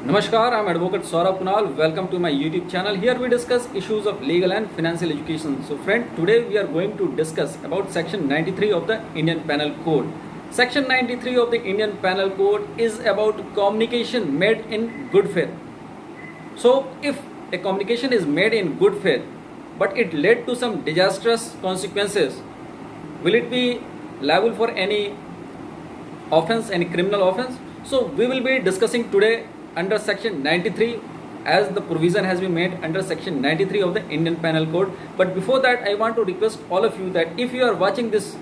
Namaskar, I'm Advocate Saurabh Kunal. Welcome to my YouTube channel. Here we discuss issues of legal and financial education. So friend, today we are going to discuss about section 93 of the Indian Penal Code. Section 93 of the Indian Penal Code is about communication made in good faith. So if a communication is made in good faith but it led to some disastrous consequences, will it be liable for any offense, any criminal offense? So we will be discussing today under section 93, as the provision has been made under section 93 of the Indian Penal Code. But before that, I want to request all of you that if you are watching this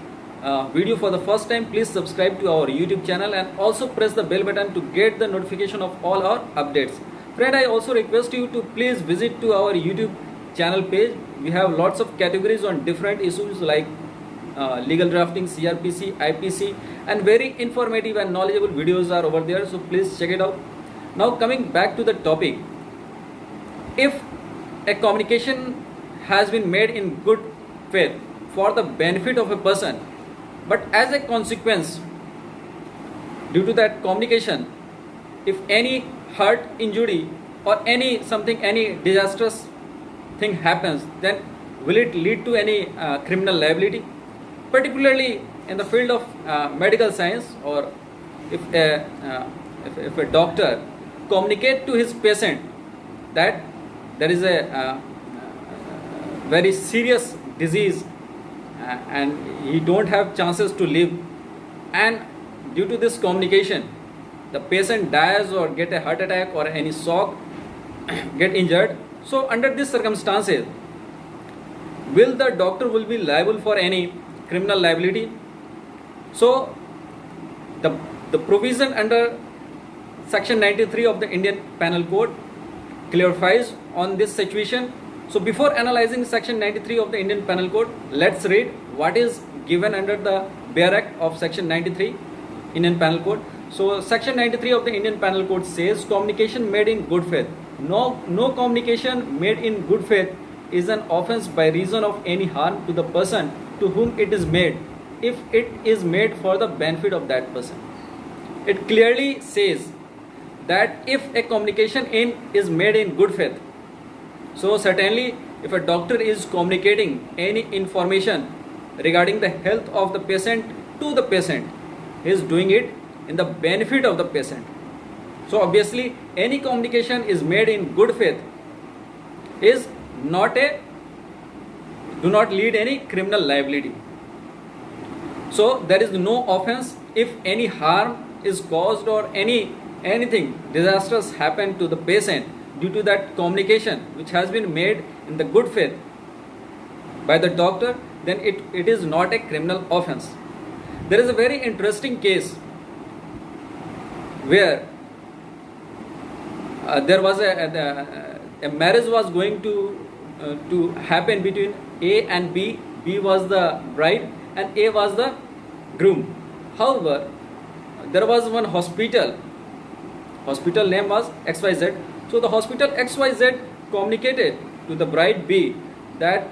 video for the first time, please subscribe to our YouTube channel and also press the bell button to get the notification of all our updates. Friend, I also request you to please visit to our YouTube channel page. We have lots of categories on different issues like legal drafting, CRPC, IPC, and very informative and knowledgeable videos are over there, so please check it out. Now coming back to the topic, if a communication has been made in good faith for the benefit of a person, but as a consequence due to that communication, if any hurt, injury or any disastrous thing happens, then will it lead to any criminal liability? Particularly in the field of medical science, or if a doctor communicate to his patient that there is a very serious disease and he don't have chances to live, and due to this communication the patient dies or get a heart attack or any shock, get injured. So under these circumstances, will the doctor will be liable for any criminal liability? So the provision under section 93 of the Indian Penal Code clarifies on this situation. So before analyzing section 93 of the Indian Penal Code, let's read what is given under the bare act of section 93 Indian Penal Code. So section 93 of the Indian Penal Code says communication made in good faith. No communication made in good faith is an offense by reason of any harm to the person to whom it is made, if it is made for the benefit of that person. It clearly says that if a communication is made in good faith, so certainly if a doctor is communicating any information regarding the health of the patient to the patient, he is doing it in the benefit of the patient. So obviously any communication is made in good faith is do not lead any criminal liability. So there is no offense if any harm is caused or anything disastrous happened to the patient due to that communication which has been made in the good faith by the doctor, then it is not a criminal offense. There is a very interesting case where there was a marriage was going to happen between A and B. B was the bride and A was the groom. However, there was one hospital name was XYZ. So the hospital XYZ communicated to the bride B that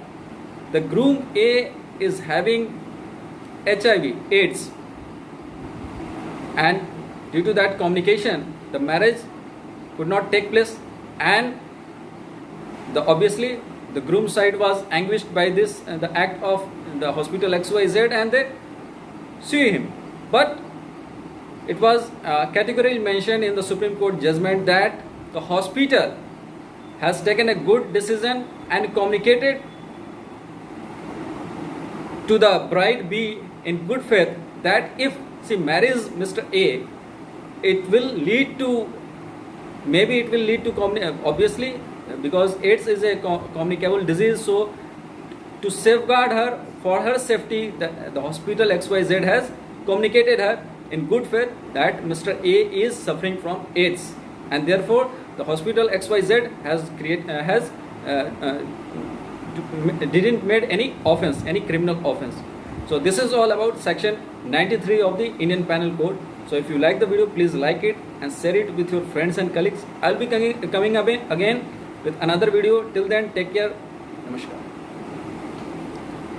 the groom A is having HIV, AIDS, and due to that communication the marriage could not take place, and obviously the groom side was anguished by this the act of the hospital XYZ, and they sue him. But it was categorically mentioned in the Supreme Court judgment that the hospital has taken a good decision and communicated to the bride B in good faith that if she marries Mr. A, it will lead to obviously, because AIDS is a communicable disease, so to safeguard her, for her safety, the hospital XYZ has communicated her in good faith that Mr. A is suffering from AIDS, and therefore the hospital XYZ didn't made any offense, any criminal offense. So this is all about section 93 of the Indian Penal Code. So if you like the video, please like it and share it with your friends and colleagues. I'll be coming again with another video. Till then, take care. Namaskar.